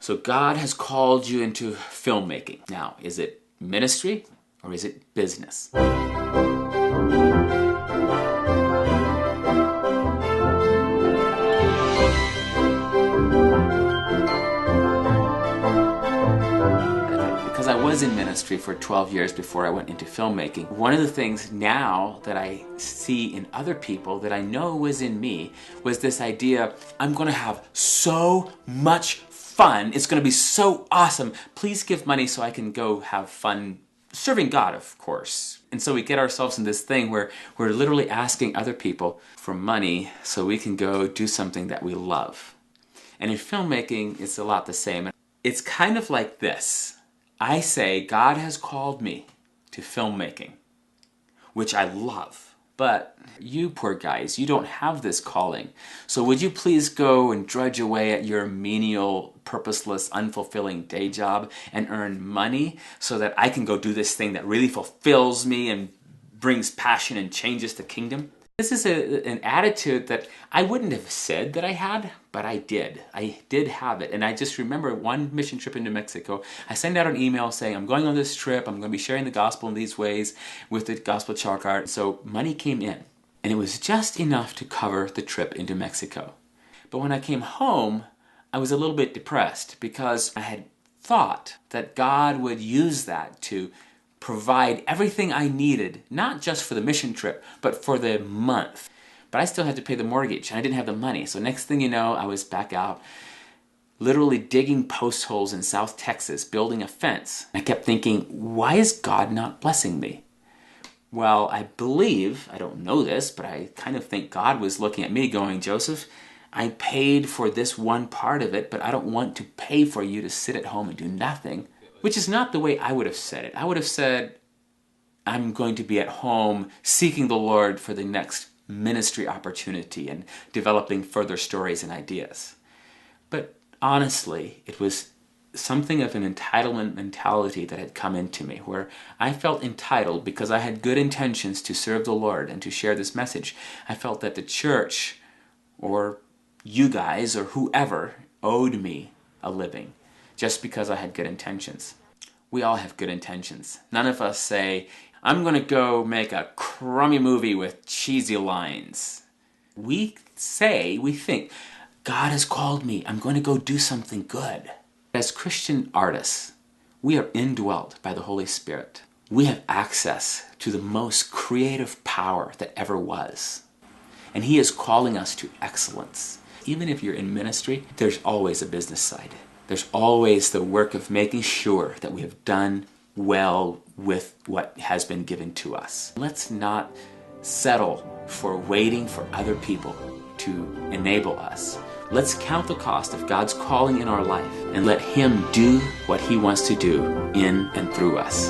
So God has called you into filmmaking. Now, is it ministry or is it business? Because I was in ministry for 12 years before I went into filmmaking, one of the things now that I see in other people that I know was in me was this idea, I'm going to have so much fun, it's going to be so awesome, please give money so I can go have fun serving God, of course. And so we get ourselves in this thing where we're literally asking other people for money so we can go do something that we love. And in filmmaking, it's a lot the same. It's kind of like this. I say, God has called me to filmmaking, which I love. But you poor guys, you don't have this calling. So would you please go and drudge away at your menial, purposeless, unfulfilling day job and earn money so that I can go do this thing that really fulfills me and brings passion and changes the kingdom? This is an attitude that I wouldn't have said that I had, but I did. I did have it. And I just remember one mission trip into Mexico. I sent out an email saying, I'm going on this trip. I'm going to be sharing the gospel in these ways with the gospel chalk art. So money came in. And it was just enough to cover the trip into Mexico. But when I came home, I was a little bit depressed because I had thought that God would use that to provide everything I needed, not just for the mission trip, but for the month. But I still had to pay the mortgage, and I didn't have the money. So next thing you know, I was back out, literally digging post holes in South Texas, building a fence. I kept thinking, why is God not blessing me? Well, I believe, I don't know this, but I kind of think God was looking at me going, Joseph, I paid for this one part of it, but I don't want to pay for you to sit at home and do nothing. Which is not the way I would have said it. I would have said, I'm going to be at home seeking the Lord for the next ministry opportunity and developing further stories and ideas. But honestly, it was something of an entitlement mentality that had come into me, where I felt entitled because I had good intentions to serve the Lord and to share this message. I felt that the church, or you guys, or whoever, owed me a living, just because I had good intentions. We all have good intentions. None of us say, I'm going to go make a crummy movie with cheesy lines. We think, God has called me. I'm going to go do something good. As Christian artists, we are indwelt by the Holy Spirit. We have access to the most creative power that ever was. And He is calling us to excellence. Even if you're in ministry, there's always a business side. There's always the work of making sure that we have done well with what has been given to us. Let's not settle for waiting for other people to enable us. Let's count the cost of God's calling in our life and let Him do what He wants to do in and through us.